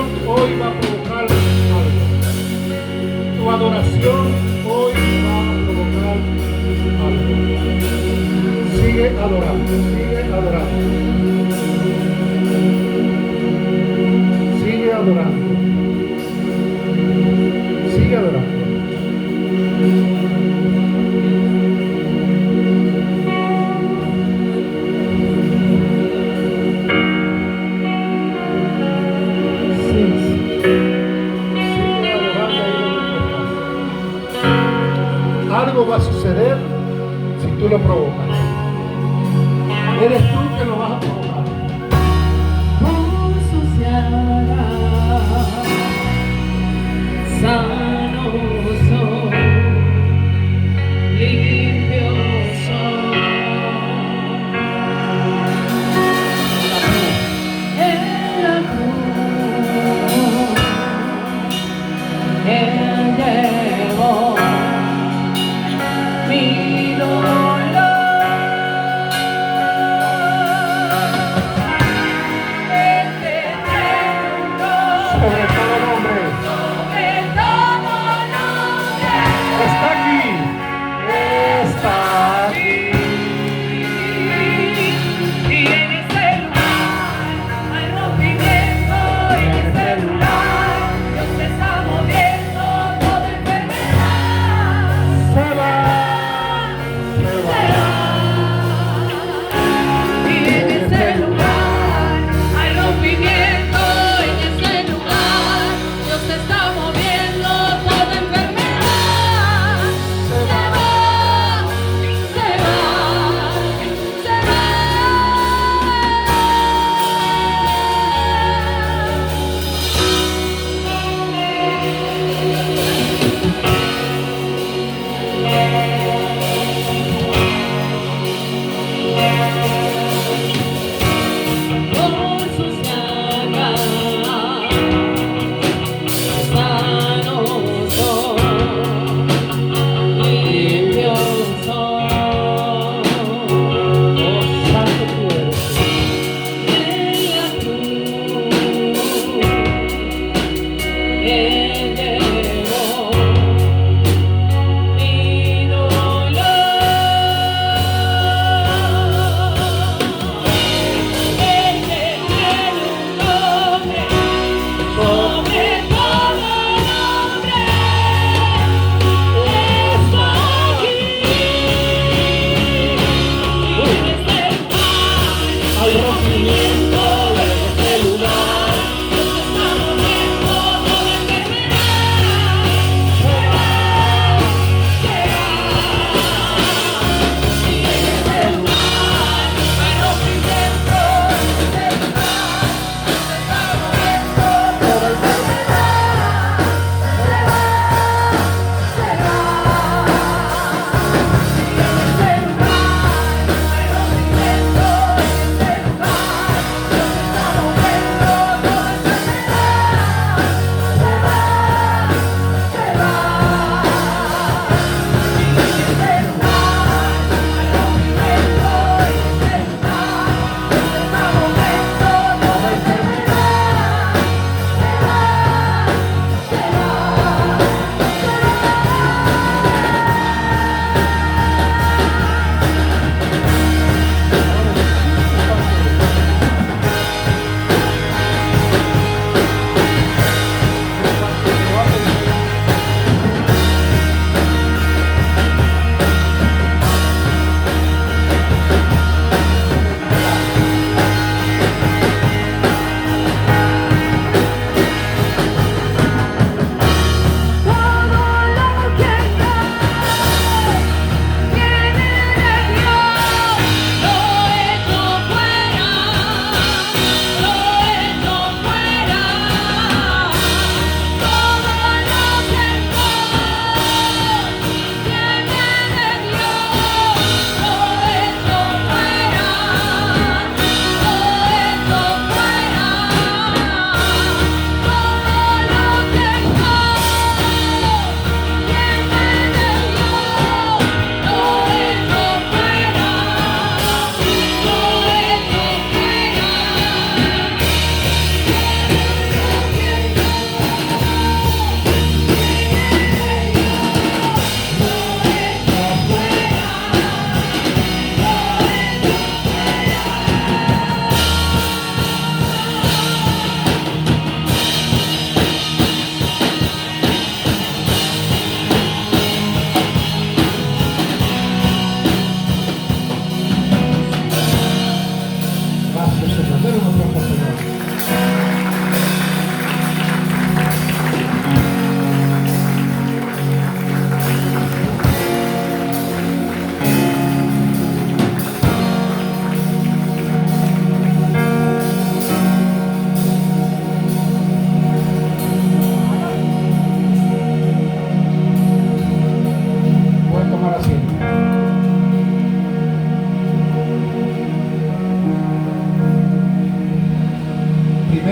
adoración hoy va a provocar algo. Tu adoración hoy va a provocar algo. Sigue adorando, sigue adorando. Sigue adorando. Sigue adorando. Algo va a suceder si tú lo provocas. Eres tú que lo vas a provocar. Sano soy, limpio soy. En la cruz, Él llevó mi dolor.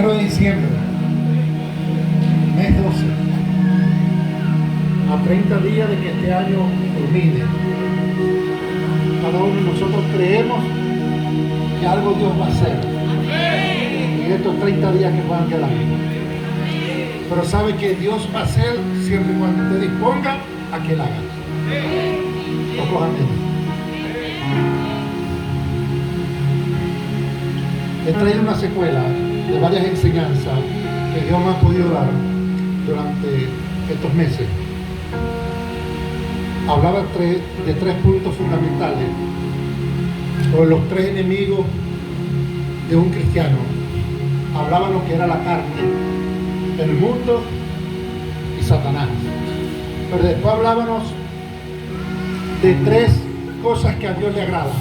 1 de diciembre, mes 12, a 30 días de que este año termine. Cada uno de nosotros creemos que algo Dios va a hacer en estos 30 días que puedan quedar. Pero sabe que Dios va a hacer siempre y cuando usted disponga a que Él haga. He traído una secuela de varias enseñanzas que Dios me ha podido dar durante estos meses. Hablaba de 3 puntos fundamentales, o los 3 enemigos de un cristiano. Hablaba lo que era la carne, el mundo y Satanás. Pero después hablábamos de 3 cosas que a Dios le agradan.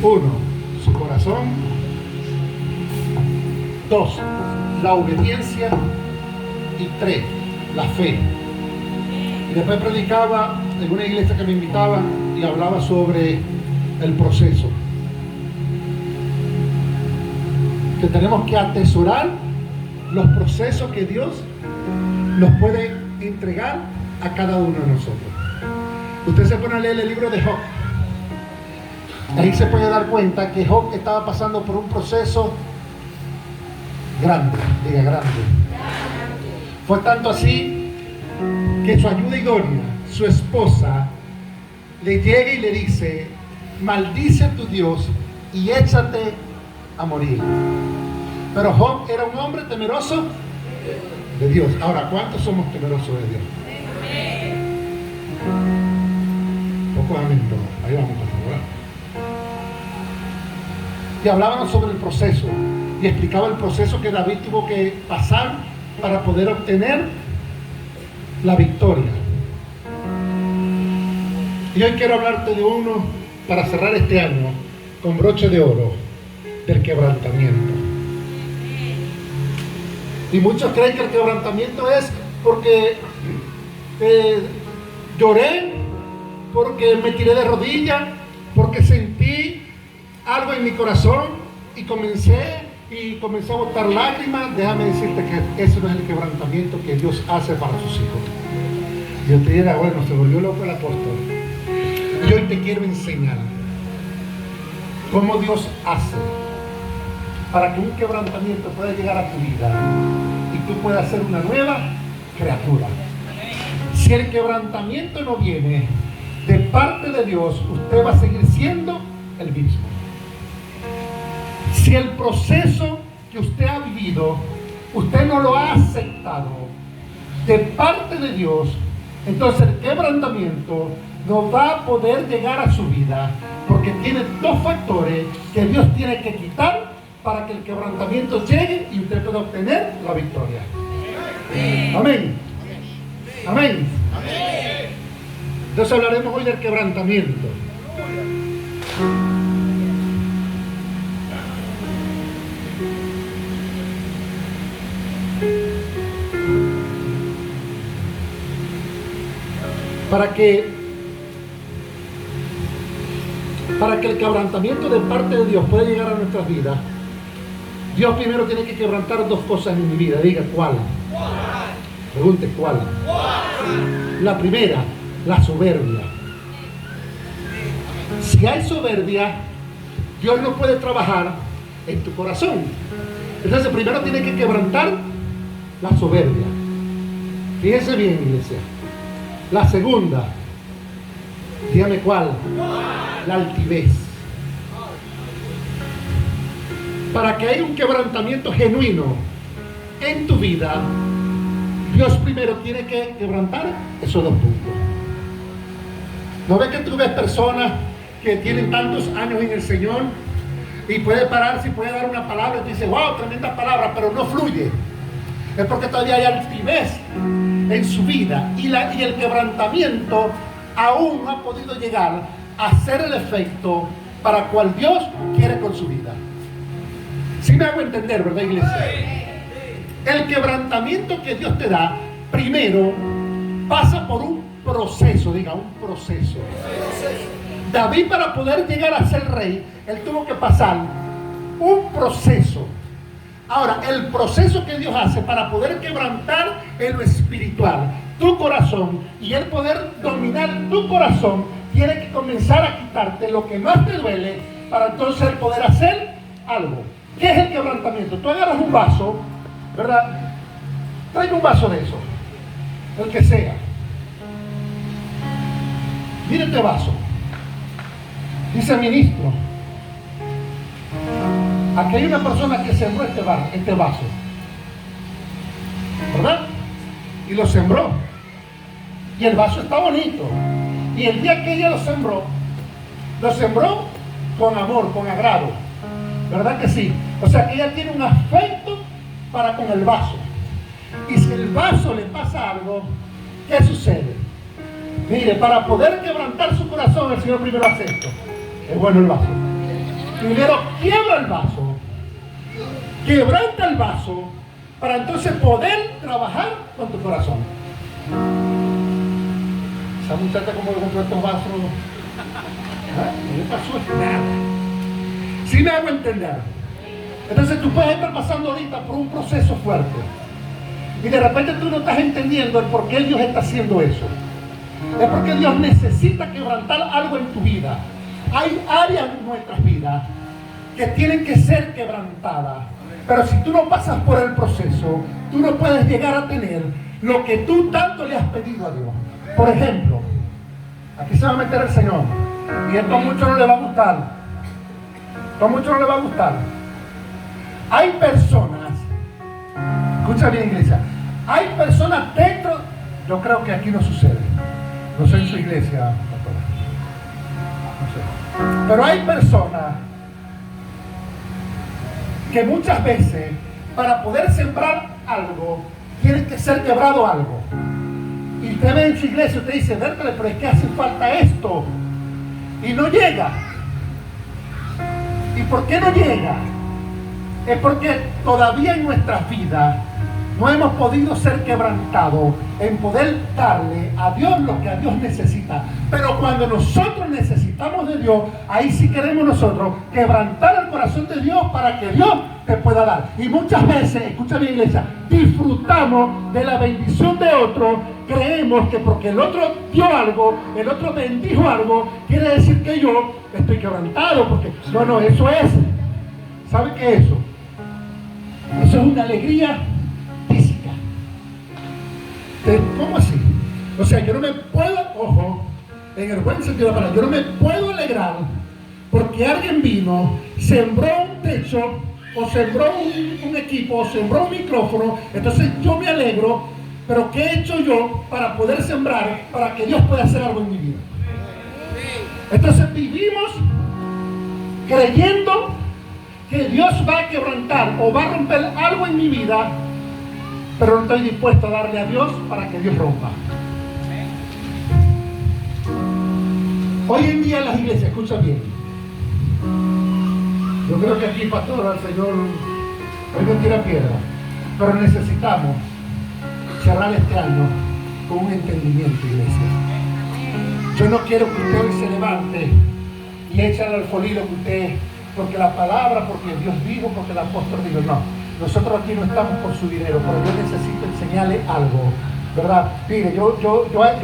1, su corazón. 2, la obediencia. Y 3, la fe. Y después predicaba en una iglesia que me invitaba y hablaba sobre el proceso. Que tenemos que atesorar los procesos que Dios nos puede entregar a cada uno de nosotros. Usted se pone a leer el libro de Job. Ahí se puede dar cuenta que Job estaba pasando por un proceso grande, diga grande. Fue tanto así que su ayuda idónea, su esposa, le llega y le dice: maldice a tu Dios y échate a morir. Pero Job era un hombre temeroso de Dios. Ahora, ¿cuántos somos temerosos de Dios? Pocos amén. Ahí vamos a favor. Y hablábamos sobre el proceso y explicaba el proceso que David tuvo que pasar para poder obtener la victoria. Y hoy quiero hablarte de uno para cerrar este año con broche de oro, del quebrantamiento. Y muchos creen que el quebrantamiento es porque lloré, porque me tiré de rodillas, porque sentí algo en mi corazón y comencé a botar lágrimas. Déjame decirte que eso no es el quebrantamiento que Dios hace para sus hijos. Yo te diría, bueno, se volvió loco el apóstol. Y hoy te quiero enseñar cómo Dios hace para que un quebrantamiento pueda llegar a tu vida y tú puedas ser una nueva criatura. Si el quebrantamiento no viene de parte de Dios, usted va a seguir siendo el mismo. Si el proceso que usted ha vivido, usted no lo ha aceptado de parte de Dios, entonces el quebrantamiento no va a poder llegar a su vida, porque tiene 2 factores que Dios tiene que quitar para que el quebrantamiento llegue y usted pueda obtener la victoria. Amén. Amén. Entonces hablaremos hoy del quebrantamiento. Para que el quebrantamiento de parte de Dios pueda llegar a nuestras vidas, Dios primero tiene que quebrantar 2 cosas en mi vida. Diga, ¿cuál? Pregunte, ¿cuál? La primera, la soberbia. Si hay soberbia, Dios no puede trabajar en tu corazón. Entonces primero tiene que quebrantar la soberbia. Fíjense bien, iglesia. La segunda, dígame cuál, la altivez. Para que haya un quebrantamiento genuino en tu vida, Dios primero tiene que quebrantar esos 2 puntos. ¿No ves que tú ves personas que tienen tantos años en el Señor y puede pararse y puede dar una palabra y te dice, wow, tremenda palabra, pero no fluye? Es porque todavía hay altivez en su vida y el quebrantamiento aún no ha podido llegar a hacer el efecto para cual Dios quiere con su vida. ¿Sí me hago entender, verdad, iglesia? El quebrantamiento que Dios te da primero pasa por un proceso, diga, un proceso. David, para poder llegar a ser rey, él tuvo que pasar un proceso. Ahora, el proceso que Dios hace para poder quebrantar en lo espiritual tu corazón y el poder dominar tu corazón, tiene que comenzar a quitarte lo que más te duele para entonces poder hacer algo. ¿Qué es el quebrantamiento? Tú agarras un vaso, ¿verdad? Traigo un vaso de eso, el que sea. Mira este vaso. Dice ministro, aquí hay una persona que sembró este vaso, ¿verdad? Y lo sembró. Y el vaso está bonito. Y el día que ella lo sembró con amor, con agrado. ¿Verdad que sí? O sea que ella tiene un afecto para con el vaso. Y si el vaso le pasa algo, ¿qué sucede? Mire, para poder quebrantar su corazón, el Señor primero hace esto. Es bueno el vaso. Primero quiebra el vaso, quebranta el vaso, para entonces poder trabajar con tu corazón. Esa muchacha como le compró estos vasos, no le pasó nada. ¿Sí me hago entender? Entonces tú puedes estar pasando ahorita por un proceso fuerte y de repente tú no estás entendiendo el por qué Dios está haciendo eso. Es porque Dios necesita quebrantar algo en tu vida. Hay áreas en nuestras vidas que tienen que ser quebrantadas, pero si tú no pasas por el proceso, tú no puedes llegar a tener lo que tú tanto le has pedido a Dios. Por ejemplo, aquí se va a meter el Señor y esto a muchos no le va a gustar. A muchos no le va a gustar. Hay personas, escucha bien, iglesia, hay personas dentro, yo creo que aquí no sucede, no sé en su iglesia, no sé, pero hay personas que muchas veces para poder sembrar algo tiene que ser quebrado algo. Y usted ve en su iglesia, usted dice, Bertale, pero es que hace falta esto y no llega. ¿Y por qué no llega? Es porque todavía en nuestras vidas no hemos podido ser quebrantados en poder darle a Dios lo que a Dios necesita. Pero cuando nosotros necesitamos de Dios, ahí sí queremos nosotros quebrantar el corazón de Dios para que Dios te pueda dar. Y muchas veces, escucha bien, iglesia, disfrutamos de la bendición de otro, creemos que porque el otro dio algo, el otro bendijo algo, quiere decir que yo estoy quebrantado, porque no, eso es. ¿Sabe qué es eso? Eso es una alegría física. ¿Cómo así? O sea, yo no me puedo, ojo, en el buen sentido de la palabra, yo no me puedo alegrar porque alguien vino, sembró un techo, o sembró un equipo, o sembró un micrófono, entonces yo me alegro, pero ¿qué he hecho yo para poder sembrar, para que Dios pueda hacer algo en mi vida? Entonces vivimos creyendo que Dios va a quebrantar o va a romper algo en mi vida, pero no estoy dispuesto a darle a Dios para que Dios rompa. Hoy en día en las iglesias, escucha bien, yo creo que aquí, pastor, el Señor hoy no tira piedra, pero necesitamos cerrar este año con un entendimiento, iglesia. Yo no quiero que usted hoy se levante y eche al alfolí lo que usted, porque la palabra, porque Dios dijo, porque el apóstol dijo. No, nosotros aquí no estamos por su dinero, pero yo necesito enseñarle algo, ¿verdad? Mire, yo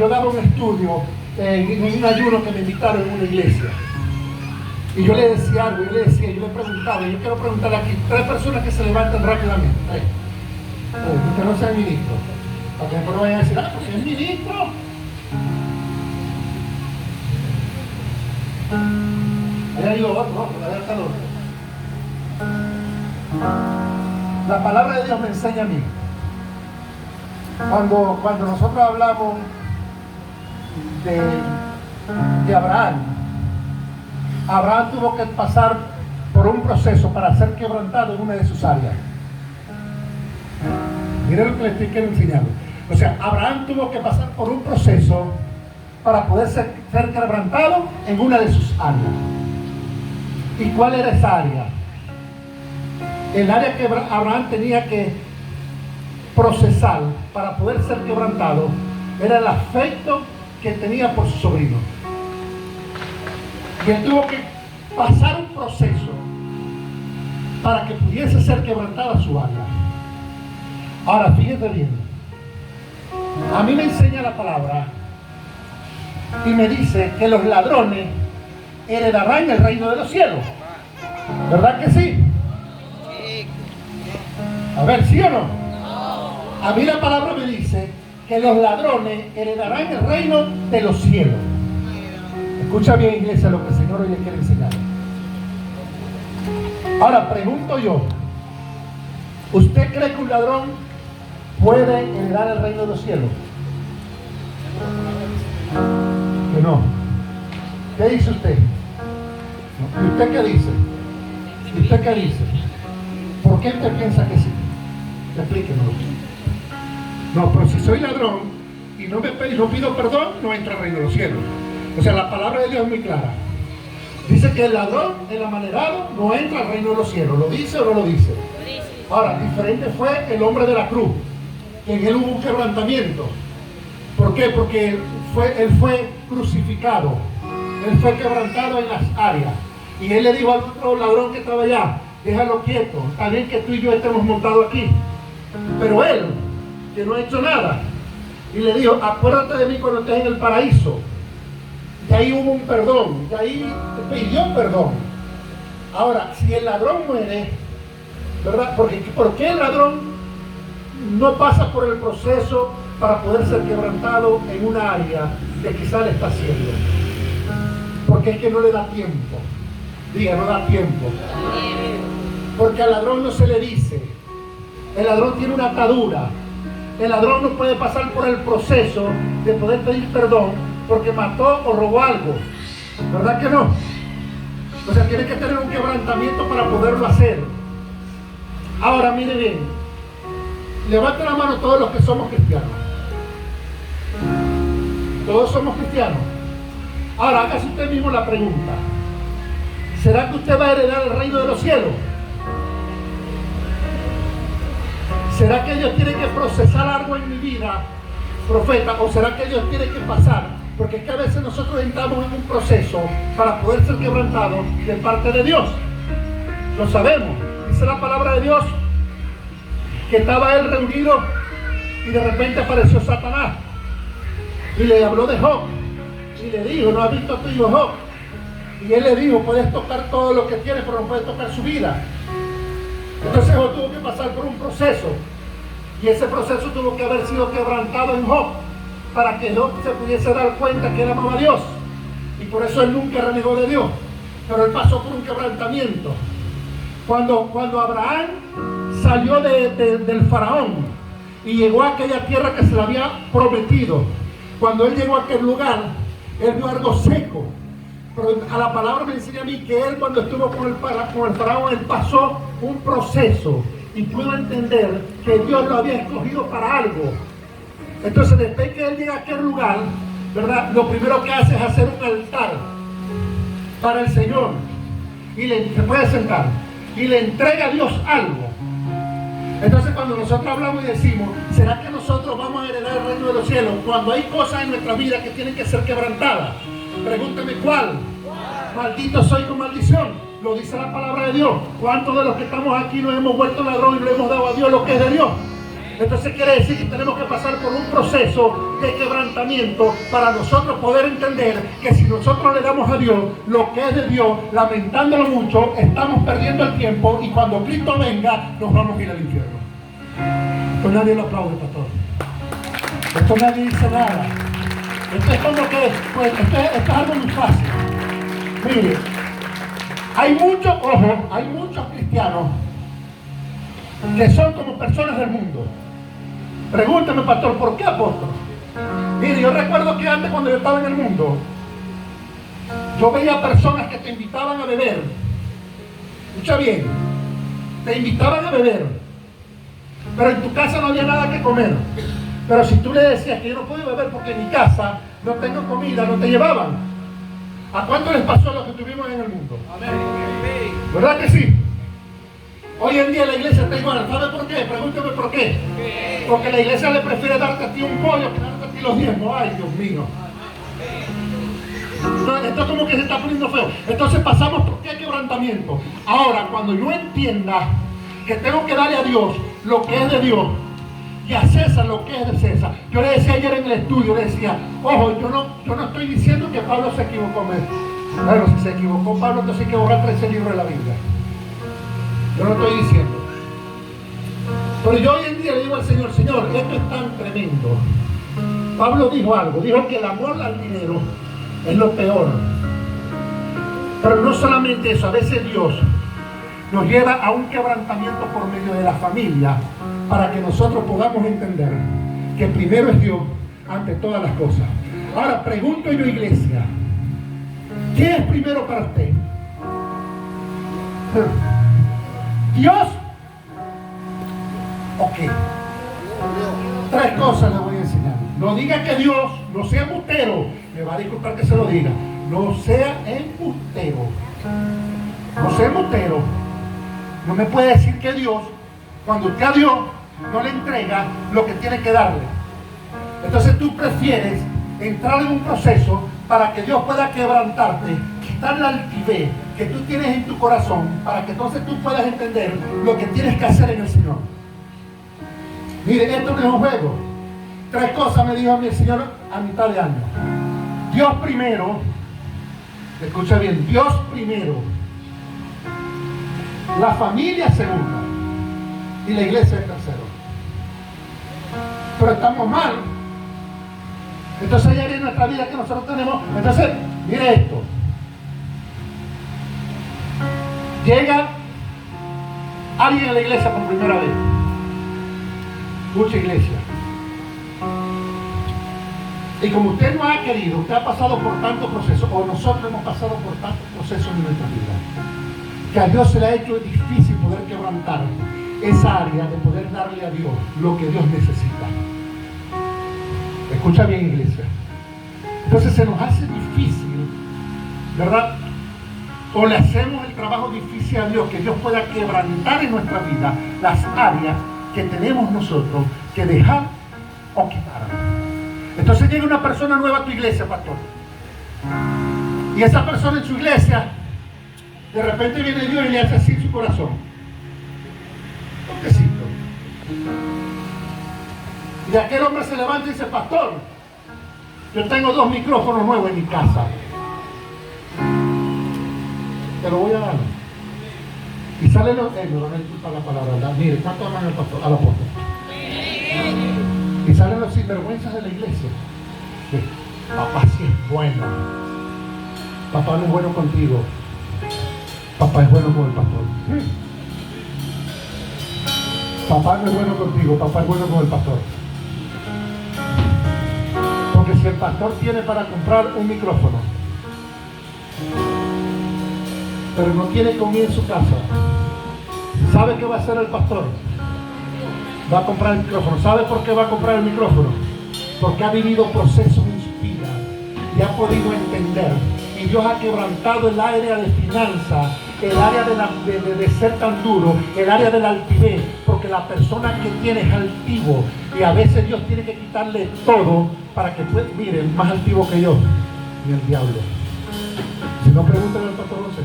daba un estudio en un ayuno que me invitaron en una iglesia. Y yo le decía algo, yo le preguntaba, yo quiero preguntarle aquí, 3 personas que se levanten rápidamente, 3. Usted no sea ministro, para que después no vayan a decir, porque es ministro. Allá digo otro, allá está el otro. La palabra de Dios me enseña a mí. Cuando nosotros hablamos de Abraham tuvo que pasar por un proceso para ser quebrantado en una de sus áreas. Miren lo que les estoy queriendo enseñar. O sea, Abraham tuvo que pasar por un proceso para poder ser quebrantado en una de sus áreas. ¿Y cuál era esa área? El área que Abraham tenía que procesar para poder ser quebrantado era el afecto que tenía por su sobrino. Y él tuvo que pasar un proceso para que pudiese ser quebrantada su alma. Ahora, fíjate bien. A mí me enseña la palabra y me dice que los ladrones heredarán el reino de los cielos. ¿Verdad que sí? A ver, ¿sí o no? A mí la palabra me dice que los ladrones heredarán el reino de los cielos. Escucha bien, iglesia, lo que el Señor hoy le quiere enseñar. Ahora, pregunto yo, ¿usted cree que un ladrón puede heredar el reino de los cielos? Que no. ¿Qué dice usted? ¿Y usted qué dice? ¿Y usted qué dice? ¿Por qué usted piensa que sí? Explíquenos. No, pero si soy ladrón y no pido perdón, no entra al reino de los cielos. O sea, la palabra de Dios es muy clara. Dice que el ladrón, el amanerado, no entra al reino de los cielos. ¿Lo dice o no lo dice? Ahora, diferente fue el hombre de la cruz, que en él hubo un quebrantamiento. ¿Por qué? Porque él fue crucificado. Él fue quebrantado en las áreas. Y él le dijo al otro ladrón que estaba allá, déjalo quieto, está bien que tú y yo estemos montados aquí. Pero él, que no ha hecho nada, y le dijo, acuérdate de mí cuando estés en el paraíso. Y ahí hubo un perdón, y ahí pidió perdón. Ahora, si el ladrón muere, ¿verdad? ¿Por qué el ladrón no pasa por el proceso para poder ser quebrantado en una área que quizá le está haciendo? Porque es que no le da tiempo. Diga, no da tiempo. Porque al ladrón no se le dice. El ladrón tiene una atadura. El ladrón no puede pasar por el proceso de poder pedir perdón porque mató o robó algo. ¿Verdad que no? O sea, tiene que tener un quebrantamiento para poderlo hacer. Ahora, mire bien. Levante la mano todos los que somos cristianos. Todos somos cristianos. Ahora, hágase usted mismo la pregunta. ¿Será que usted va a heredar el reino de los cielos? ¿Será que Dios tiene que procesar algo en mi vida, profeta? ¿O será que Dios tiene que pasar? Porque es que a veces nosotros entramos en un proceso para poder ser quebrantados de parte de Dios. Lo sabemos. Dice la palabra de Dios que estaba él reunido y de repente apareció Satanás y le habló de Job y le dijo, ¿no has visto a tu hijo Job? Y él le dijo, puedes tocar todo lo que tienes, pero no puedes tocar su vida. Entonces Job tuvo que pasar por un proceso y ese proceso tuvo que haber sido quebrantado en Job para que Job se pudiese dar cuenta que él amaba a Dios, y por eso él nunca renegó de Dios, pero él pasó por un quebrantamiento. Cuando Abraham salió del faraón y llegó a aquella tierra que se le había prometido, cuando él llegó a aquel lugar, él vio algo seco. Pero a la palabra me enseña a mí que él, cuando estuvo con el faraón, él pasó un proceso y pudo entender que Dios lo había escogido para algo. Entonces, después que él llega a aquel lugar, ¿verdad? Lo primero que hace es hacer un altar para el Señor y se puede sentar y le entrega a Dios algo. Entonces, cuando nosotros hablamos y decimos, ¿será que nosotros vamos a heredar el reino de los cielos? Cuando hay cosas en nuestra vida que tienen que ser quebrantadas, pregúnteme cuál. Maldito soy con maldición. Lo dice la palabra de Dios. ¿Cuántos de los que estamos aquí nos hemos vuelto ladrones y le hemos dado a Dios lo que es de Dios? Entonces quiere decir que tenemos que pasar por un proceso de quebrantamiento para nosotros poder entender que si nosotros le damos a Dios lo que es de Dios, lamentándolo mucho, estamos perdiendo el tiempo y cuando Cristo venga nos vamos a ir al infierno. Esto nadie lo aplaude, pastor. Esto nadie dice nada. Esto es como que, pues, esto es algo muy fácil. Mire, hay muchos cristianos que son como personas del mundo. Pregúnteme, pastor, ¿por qué, apóstol? Mire, yo recuerdo que antes, cuando yo estaba en el mundo, yo veía personas que te invitaban a beber. Escucha bien, te invitaban a beber, pero en tu casa no había nada que comer. Pero si tú le decías que yo no puedo beber porque en mi casa no tengo comida, no te llevaban. ¿A cuánto les pasó lo que tuvimos en el mundo? ¿Verdad que sí? Hoy en día la iglesia está igual. ¿Sabe por qué? Pregúnteme por qué. Porque la iglesia le prefiere darte a ti un pollo que darte a ti los diezmos. Ay, Dios mío. Esto es como que se está poniendo feo. Entonces pasamos por qué quebrantamiento. Ahora, cuando yo entienda que tengo que darle a Dios lo que es de Dios y a César lo que es de César. Yo le decía ayer en el estudio, le decía, ojo, yo no estoy diciendo que Pablo se equivocó. Bueno, si se equivocó Pablo, entonces hay que borrar 13 libros de la Biblia. Yo no estoy diciendo. Pero yo hoy en día le digo al Señor, Señor, esto es tan tremendo. Pablo dijo algo, dijo que el amor al dinero es lo peor. Pero no solamente eso, a veces Dios nos lleva a un quebrantamiento por medio de la familia para que nosotros podamos entender que primero es Dios ante todas las cosas. Ahora pregunto yo, iglesia, ¿qué es primero para usted? ¿Dios? Ok. 3 cosas les voy a enseñar. No diga que Dios, no sea embustero. Me va a disculpar que se lo diga. No sea embustero. No sea embustero. No me puede decir que Dios, cuando usted a Dios no le entrega lo que tiene que darle. Entonces tú prefieres entrar en un proceso para que Dios pueda quebrantarte, quitar la altivez que tú tienes en tu corazón, para que entonces tú puedas entender lo que tienes que hacer en el Señor. Mire, esto no es un juego. 3 cosas me dijo a mí el Señor a mitad de año. Dios primero, escucha bien, Dios primero, la familia segunda y la iglesia es tercero. Pero estamos mal. Entonces hay áreas en nuestra vida que nosotros tenemos. Entonces, mire esto. Llega alguien a la iglesia por primera vez. Mucha iglesia. Y como usted no ha querido, usted ha pasado por tantos procesos, o nosotros hemos pasado por tantos procesos en nuestra vida, que a Dios se le ha hecho difícil poder quebrantar esa área de poder darle a Dios lo que Dios necesita. Escucha bien, iglesia. Entonces se nos hace difícil, ¿verdad? O le hacemos el trabajo difícil a Dios, que Dios pueda quebrantar en nuestra vida las áreas que tenemos nosotros que dejar o quitar. Entonces llega una persona nueva a tu iglesia, pastor. Y esa persona en su iglesia, de repente viene Dios y le hace así en su corazón. Toquecito. Y aquel hombre se levanta y dice, pastor, yo tengo 2 micrófonos nuevos en mi casa. Te lo voy a dar. Y salen los... me van a disculpar la palabra, ¿verdad? Mire, ¿cuánto aman al pastor? Al apóstol. Y salen los sinvergüenzas de la iglesia. Papá sí es bueno. Papá no es bueno contigo. Papá es bueno con el pastor. Papá no es bueno contigo. Papá es bueno con el pastor. Porque si el pastor tiene para comprar un micrófono, pero no tiene comida en su casa, ¿sabe qué va a hacer el pastor? Va a comprar el micrófono. ¿Sabe por qué va a comprar el micrófono? Porque ha vivido procesos en su vida y ha podido entender. Y Dios ha quebrantado el área de finanzas, el área de ser tan duro, el área de la altivez, porque la persona que tiene es altivo y a veces Dios tiene que quitarle todo para que pueda, miren, más altivo que yo, ni el diablo. Si no, pregúntale al pastor José,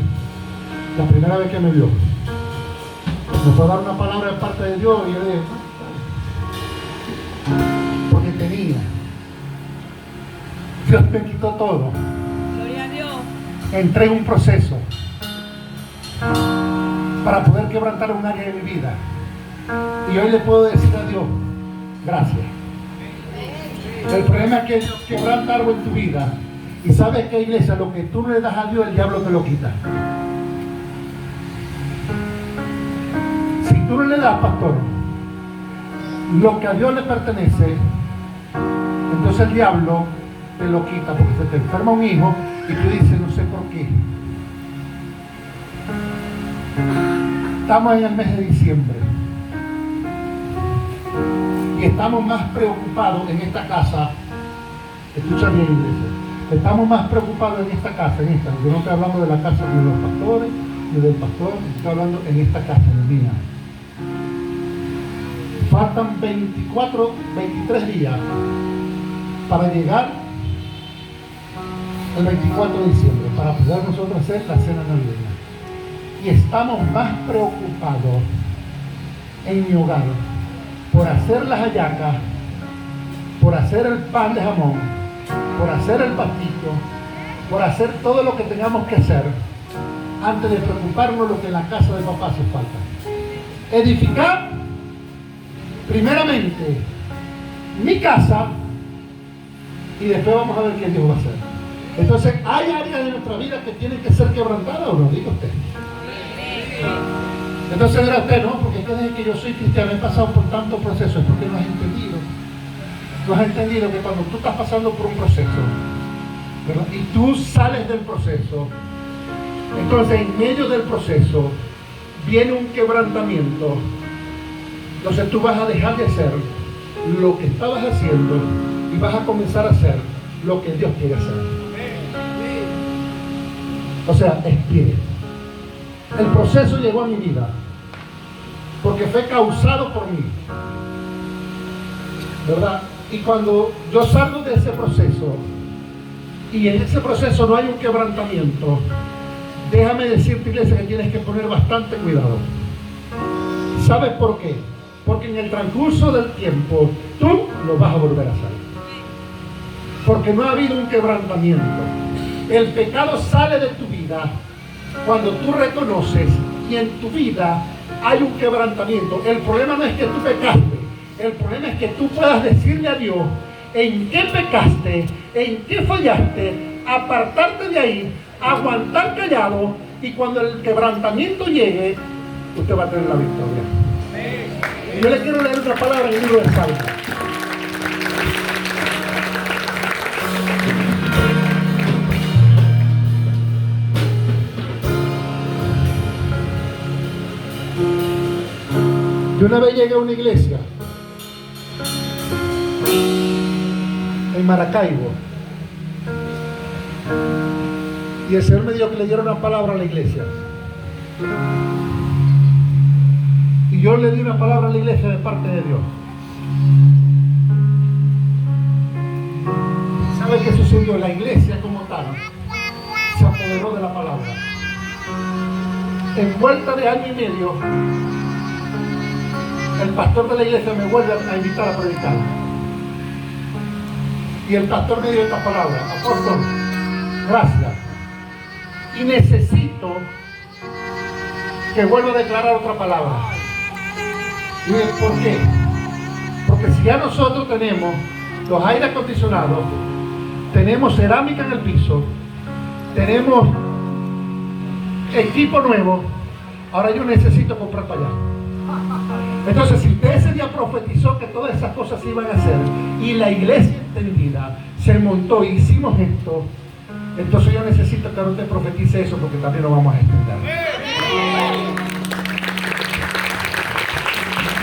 la primera vez que me vio, me fue a dar una palabra de parte de Dios y yo le dije, porque tenía. Dios me quitó todo. Gloria a Dios. Entré en un proceso para poder quebrantar un área de mi vida. Y hoy le puedo decir a Dios, gracias. El problema es que quebranta algo en tu vida. Y sabes que, iglesia, lo que tú no le das a Dios, el diablo te lo quita. Si tú no le das, pastor, lo que a Dios le pertenece, entonces el diablo te lo quita, porque se te enferma un hijo y tú dices, no sé por qué. Estamos en el mes de diciembre y estamos más preocupados en esta casa. Escucha bien, iglesia. Estamos más preocupados en esta casa, en esta. Yo no estoy hablando de la casa ni de los pastores, ni del pastor, estoy hablando en esta casa, en mía. Faltan 23 días para llegar el 24 de diciembre, para poder nosotros hacer la cena navideña. y estamos más preocupados en mi hogar por hacer las hallacas, por hacer el pan de jamón, por hacer el pastito, por hacer todo lo que tengamos que hacer, antes de preocuparnos lo que en la casa de papá hace falta. Edificar, primeramente, mi casa, y después vamos a ver qué Dios va a hacer. Entonces, ¿hay áreas de nuestra vida que tienen que ser quebrantadas o no? Diga usted. Entonces dirá usted, no, porque desde que yo soy cristiano he pasado por tantos procesos, es porque no has entendido. No has entendido que cuando tú estás pasando por un proceso, ¿verdad? Y tú sales del proceso, entonces en medio del proceso viene un quebrantamiento. Entonces tú vas a dejar de hacer lo que estabas haciendo y vas a comenzar a hacer lo que Dios quiere hacer. O sea, espere. El proceso llegó a mi vida porque fue causado por mí, ¿verdad? Y cuando yo salgo de ese proceso y en ese proceso no hay un quebrantamiento, déjame decirte, iglesia, que tienes que poner bastante cuidado. ¿Sabes por qué? Porque en el transcurso del tiempo tú lo vas a volver a hacer, porque no ha habido un quebrantamiento. El pecado sale de tu vida cuando tú reconoces y en tu vida hay un quebrantamiento. El problema no es que tú pecaste, el problema es que tú puedas decirle a Dios en qué pecaste, en qué fallaste, apartarte de ahí, aguantar callado, y cuando el quebrantamiento llegue, usted va a tener la victoria. Y yo le quiero leer otra palabra en el libro de Salmos. Yo una vez llegué a una iglesia en Maracaibo y el Señor me dijo que le diera una palabra a la iglesia, y yo le di una palabra a la iglesia de parte de Dios. ¿Sabe qué sucedió? La iglesia como tal se apoderó de la palabra. En vuelta de año y medio, el pastor de la iglesia me vuelve a invitar a predicar. Y el pastor me dio esta palabra: apóstol, gracias. Y necesito que vuelva a declarar otra palabra. ¿Y por qué? Porque si ya nosotros tenemos los aires acondicionados, tenemos cerámica en el piso, tenemos equipo nuevo, ahora yo necesito comprar para allá. Entonces, si usted ese día profetizó que todas esas cosas se iban a hacer y la iglesia entendida se montó y hicimos esto, entonces yo necesito que ahora usted profetice eso, porque también lo vamos a extender.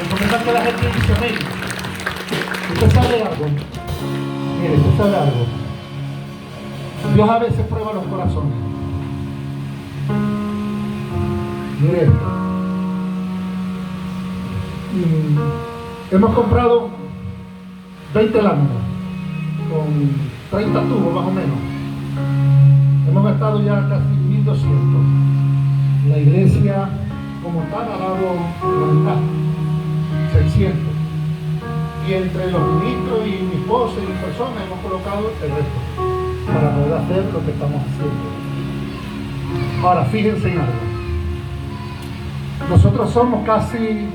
Entonces, que la gente dice: amén. Usted sabe algo. Mire, usted sabe algo. Dios a veces prueba los corazones. Mire esto. Hemos comprado 20 láminas con 30 tubos más o menos. Hemos gastado ya casi 1.200. La iglesia como tal ha dado la mitad, 600. Y entre los ministros y mi esposa y mis personas hemos colocado el resto para poder hacer lo que estamos haciendo. Ahora, fíjense en algo. Nosotros somos casi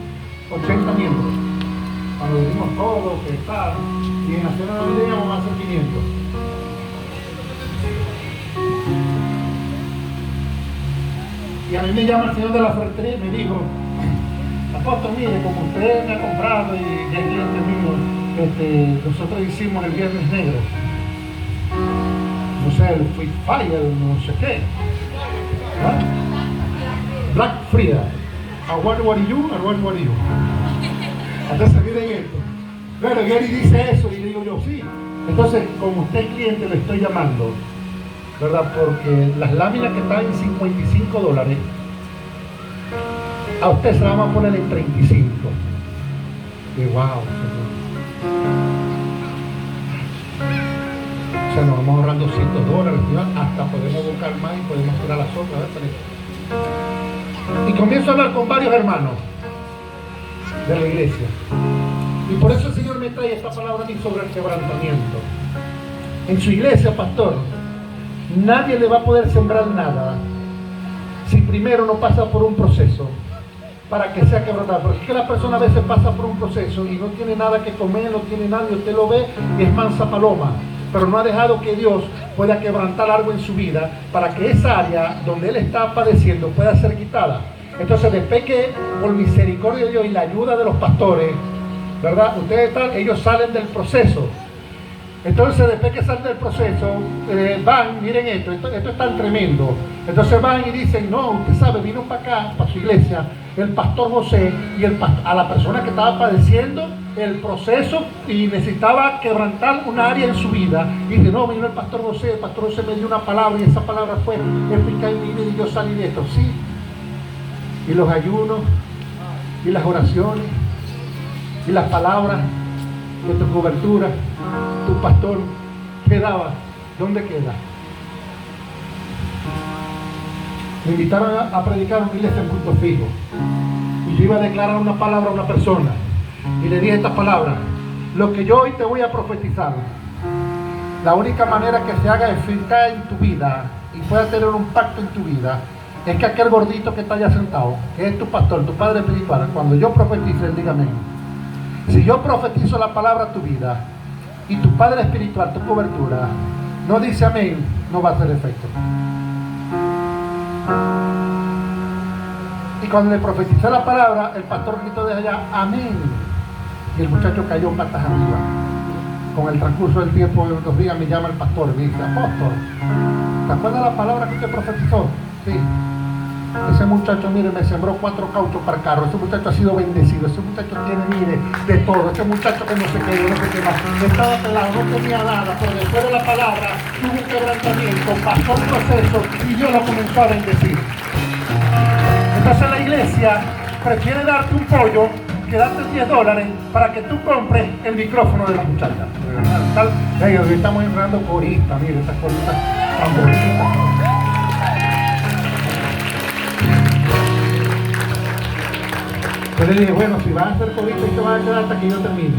80 miembros. Cuando decimos todo, que está, y en Nación Navideña vamos a hacer 500. Y a mí me llama el señor de la ferretería y me dijo: apóstol, mire, como usted me ha comprado y ya es cliente mío, nosotros hicimos el Viernes Negro. No sé, el Free Fire, no sé qué. ¿Ah? Black Friday. What are you? Entonces miren esto. Pero Gary dice eso y digo yo: sí. Entonces, como usted es cliente, le estoy llamando, ¿verdad? Porque las láminas que están en $55, a usted se la van a poner en 35. Y wow, o sea, nos vamos a ahorrar $200, hasta podemos buscar más y podemos tirar las otras. Y comienzo a hablar con varios hermanos de la iglesia. Y por eso el Señor me trae esta palabra a mí sobre el quebrantamiento. En su iglesia, pastor, nadie le va a poder sembrar nada si primero no pasa por un proceso para que sea quebrantado. Porque es que la persona a veces pasa por un proceso y no tiene nada que comer, no tiene nada, y usted lo ve y es mansa paloma, pero no ha dejado que Dios pueda quebrantar algo en su vida para que esa área donde él está padeciendo pueda ser quitada. Entonces, después que por misericordia de Dios y la ayuda de los pastores, ¿verdad? Ellos salen del proceso. Entonces, después que salen del proceso, van, miren esto es tan tremendo. Entonces van y dicen, no, usted sabe, vino para acá, para su iglesia, el pastor José, y a la persona que estaba padeciendo el proceso y necesitaba quebrantar una área en su vida. Y dice, no, vino el pastor José me dio una palabra, y esa palabra fue eficaz en mi vida y yo salí de esto. Sí. Y los ayunos, y las oraciones, y las palabras de tu cobertura, tu pastor, ¿qué daba? ¿Dónde queda? Me invitaron a predicar una iglesia en culto fijo. Y yo iba a declarar una palabra a una persona. Y le dije esta palabra: lo que yo hoy te voy a profetizar, la única manera que se haga eficaz en tu vida y pueda tener un impacto en tu vida, es que aquel gordito que está allá sentado, que es tu pastor, tu padre espiritual, cuando yo profetice, él diga amén. Si yo profetizo la palabra a tu vida y tu padre espiritual, tu cobertura, no dice amén, no va a hacer efecto. Y cuando le profeticé la palabra, el pastor gritó desde allá, amén. Y el muchacho cayó patas arriba. Con el transcurso del tiempo, de 2 días, me llama el pastor y me dice, apóstol, ¿te acuerdas la palabra que usted profetizó? Sí. Ese muchacho, mire, me sembró 4 cauchos para el carro. Ese muchacho ha sido bendecido. Ese muchacho tiene, mire, de todo. Ese muchacho que no se quedó, no sé qué más. Estaba pelado, no tenía nada, pero después de la palabra tuvo un quebrantamiento, pasó un proceso y Dios lo comenzó a bendecir. Entonces la iglesia prefiere darte un pollo que darte $10 para que tú compres el micrófono de la muchacha. Hoy estamos entrando coristas, mire, estas coristas tan bonitas. Yo le dije, bueno, si vas a hacer corista y te vas a quedar hasta que yo termine.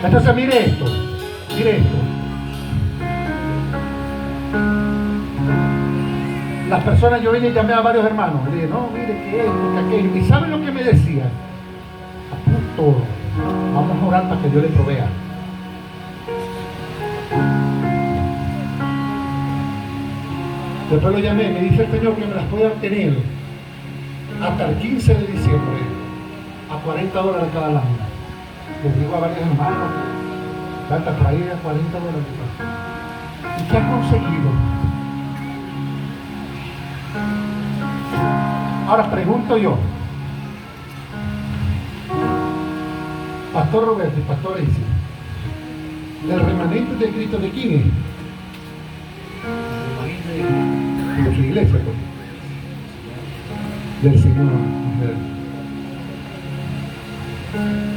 Entonces mire esto. Las personas, yo vine y llamé a varios hermanos. Le dije, no, mire, que esto, que aquello. ¿Y saben lo que me decían? Todo. Vamos a orar para que Dios le provea. Después lo llamé, me dice el Señor que me las puedan tener hasta el 15 de diciembre a $40 cada lámina. Les digo a varios hermanos, hasta por ahí a $40. ¿Y qué ha conseguido? Ahora pregunto yo, Pastor Roberto y Pastor Isi, ¿el remanente de Cristo de quién es? De su iglesia, pues. Del Señor.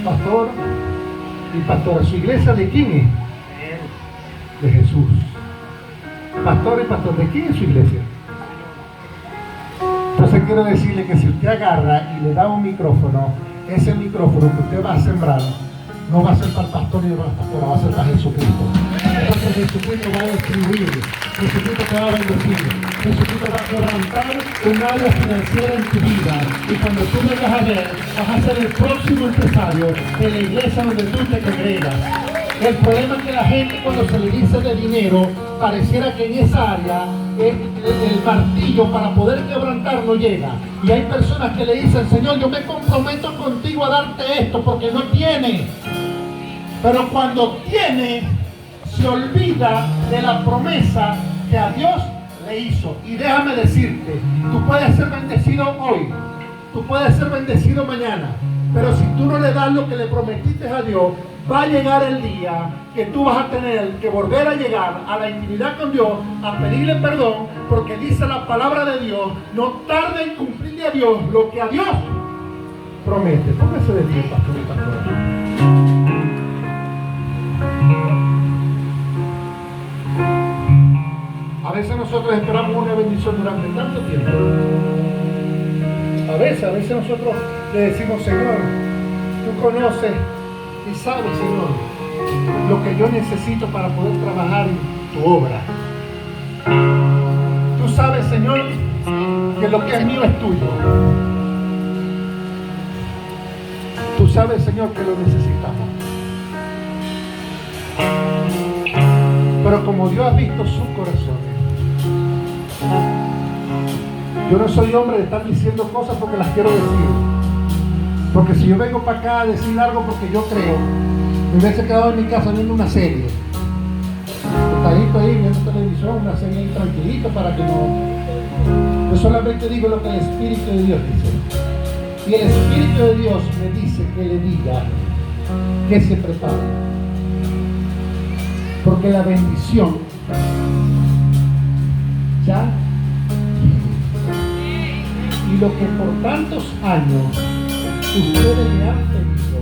Pastor y pastora, ¿su iglesia de quién es? De Jesús. Pastor y pastor, ¿de quién es su iglesia? Entonces quiero decirle que si usted agarra y le da un micrófono, ese micrófono que usted va a sembrar no va a ser para el pastor ni para la pastora, va a ser para Jesucristo. Entonces Jesucristo va a distribuir, Jesucristo te va a bendecir, Jesucristo va a quebrantar un área financiera en tu vida, y cuando tú me vas a ver, vas a ser el próximo empresario de la iglesia donde tú te congregas. El problema es que la gente, cuando se le dice de dinero, pareciera que en esa área el martillo para poder quebrantar no llega. Y hay personas que le dicen, Señor, yo me comprometo contigo a darte esto porque no tiene. Pero cuando tiene, se olvida de la promesa que a Dios le hizo. Y déjame decirte, tú puedes ser bendecido hoy, tú puedes ser bendecido mañana, pero si tú no le das lo que le prometiste a Dios, va a llegar el día que tú vas a tener que volver a llegar a la intimidad con Dios, a pedirle perdón, porque dice la palabra de Dios, no tarde en cumplirle a Dios lo que a Dios promete. Póngase de pie, pastor y pastora. A veces nosotros esperamos una bendición durante tanto tiempo A veces nosotros le decimos, Señor, tú conoces y sabes, Señor, lo que yo necesito para poder trabajar en tu obra. Tú sabes, Señor, que lo que es mío es tuyo. Tú sabes, Señor, que lo necesitamos. Pero como Dios ha visto sus corazones, yo no soy hombre de estar diciendo cosas porque las quiero decir. Porque si yo vengo para acá a decir algo porque yo creo, me hubiese quedado en mi casa viendo una serie. Sentadito ahí viendo televisión, una serie ahí tranquilito para que no... Yo solamente digo lo que el Espíritu de Dios dice. Y el Espíritu de Dios me dice que le diga que se prepare. Porque la bendición ya, y lo que por tantos años ustedes me han pedido,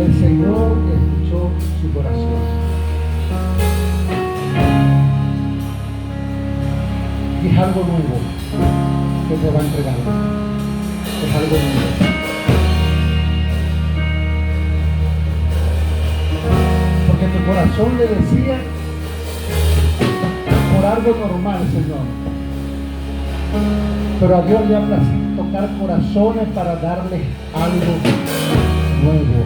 el Señor escuchó su corazón. Y es algo nuevo que te va a entregar. Es algo nuevo. Porque tu corazón le decía por algo normal, Señor. Pero a Dios le ha placido tocar corazones para darles algo nuevo.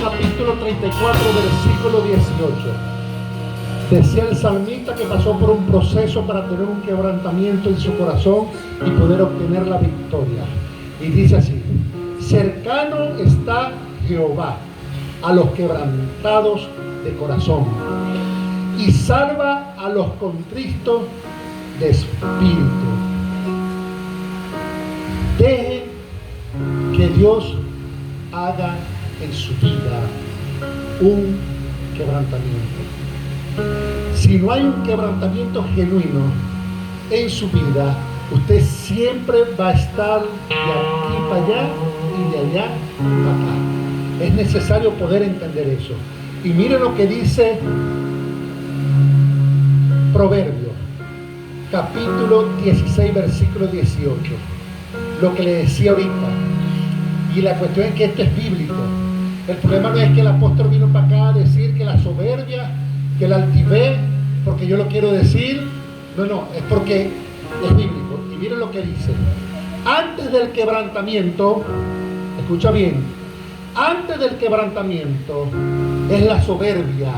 Capítulo 34, versículo 18. Decía el salmista que pasó por un proceso para tener un quebrantamiento en su corazón y poder obtener la victoria. Y dice así: cercano está Jehová a los quebrantados de corazón y salva a los contristos de espíritu. Dejen que Dios haga en su vida un quebrantamiento. Si no hay un quebrantamiento genuino en su vida, usted siempre va a estar de aquí para allá y de allá para acá. Es necesario poder entender eso. Y mire lo que dice Proverbios, capítulo 16, versículo 18. Lo que le decía ahorita. Y la cuestión es que esto es bíblico. El problema no es que el apóstol vino para acá a decir que la soberbia, que la altivez, porque yo lo quiero decir. No, es porque es bíblico. Y miren lo que dice. Antes del quebrantamiento, escucha bien, antes del quebrantamiento es la soberbia.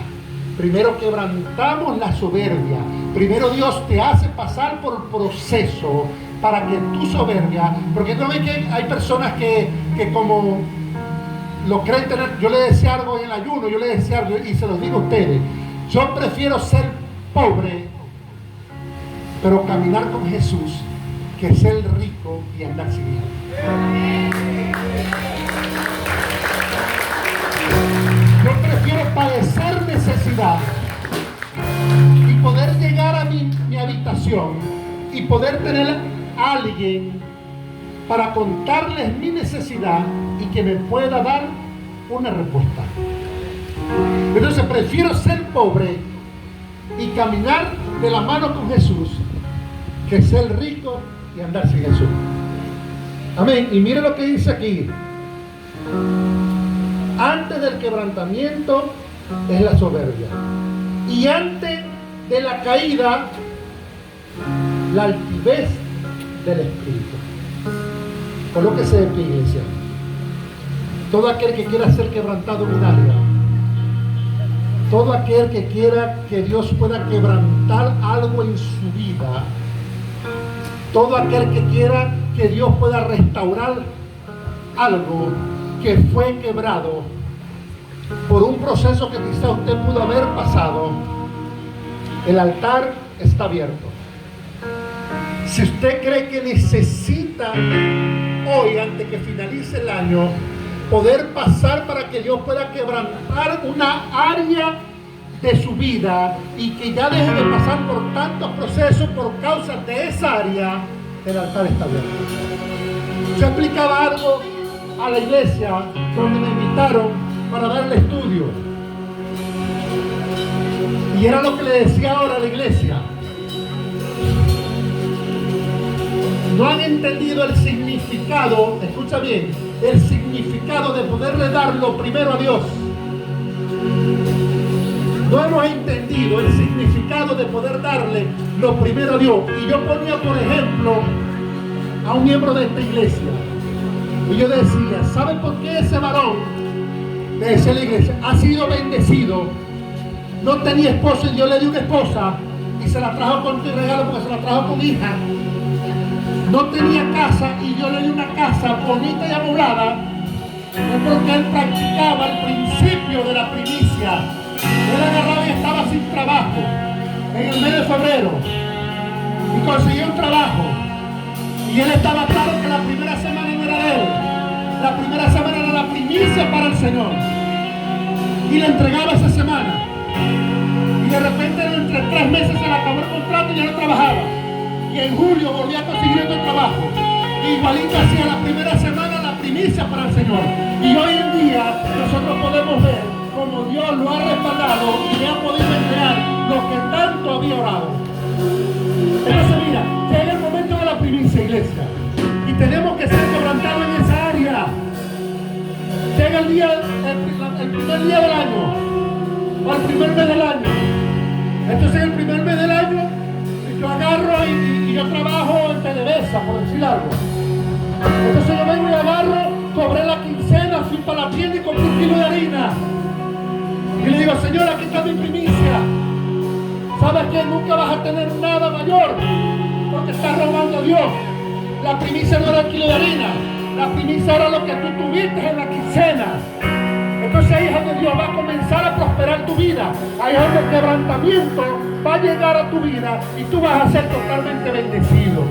Primero quebrantamos la soberbia. Primero Dios te hace pasar por el proceso para que tu soberbia, porque no ves que hay personas que como lo creen tener. Yo le decía algo en el ayuno, yo le decía algo y se los digo a ustedes. Yo prefiero ser pobre, pero caminar con Jesús, que ser rico y andar sin él. Yo prefiero padecer necesidad y poder llegar a mi habitación y poder tener a alguien para contarles mi necesidad y que me pueda dar una respuesta. Entonces prefiero ser pobre y caminar de la mano con Jesús que ser rico y andar sin Jesús. Amén. Y mire lo que dice aquí. Antes del quebrantamiento es la soberbia. Y antes de la caída, la altivez del espíritu. Colóquese de pie, iglesia. Todo aquel que quiera ser quebrantado en un área, todo aquel que quiera que Dios pueda quebrantar algo en su vida, todo aquel que quiera que Dios pueda restaurar algo que fue quebrado por un proceso que quizá usted pudo haber pasado, el altar está abierto. Si usted cree que necesita hoy, antes que finalice el año, poder pasar para que Dios pueda quebrantar una área de su vida y que ya deje de pasar por tantos procesos por causa de esa área, el altar está abierto. Yo explicaba algo a la iglesia donde me invitaron para darle estudio, y era lo que le decía ahora a la iglesia. No han entendido el significado, escucha bien, el significado de poderle dar lo primero a Dios. No hemos entendido el significado de poder darle lo primero a Dios. Y yo ponía, por ejemplo, a un miembro de esta iglesia, y yo decía, ¿sabe por qué ese varón, le decía a la iglesia, ha sido bendecido? No tenía esposa y yo le di una esposa y se la trajo con tu regalo porque se la trajo con hija. No tenía casa y yo le di una casa bonita y amoblada, es porque él practicaba el principio de la primicia. Él agarraba y estaba sin trabajo en el mes de febrero y consiguió un trabajo, y él estaba claro que la primera semana no era de él, la primera semana era la primicia para el Señor, y le entregaba esa semana, y de repente entre 3 meses se le acabó el contrato y ya no trabajaba, y en julio volvía a conseguir otro trabajo, igualito hacía la primera semana la primicia para el Señor. Y hoy en día nosotros podemos ver como Dios lo ha respaldado y le ha podido entregar lo que tanto había orado. Entonces mira, llega el momento de la primicia, iglesia, y tenemos que ser quebrantados en esa área. Llega el primer día del año, o el primer mes del año. Entonces el primer mes del año yo agarro y yo trabajo en PDVSA, por decir algo. Entonces yo vengo y agarro, cobré la quincena, fui para la tienda y compré 1 kilo de harina. Y le digo, Señor, aquí está mi primicia. ¿Sabes qué? Nunca vas a tener nada mayor, porque estás robando a Dios. La primicia no era el kilo de harina, la primicia era lo que tú tuviste en la quincena. Entonces ahí es donde Dios va a comenzar a prosperar tu vida. Ahí es donde el quebrantamiento va a llegar a tu vida y tú vas a ser totalmente bendecido.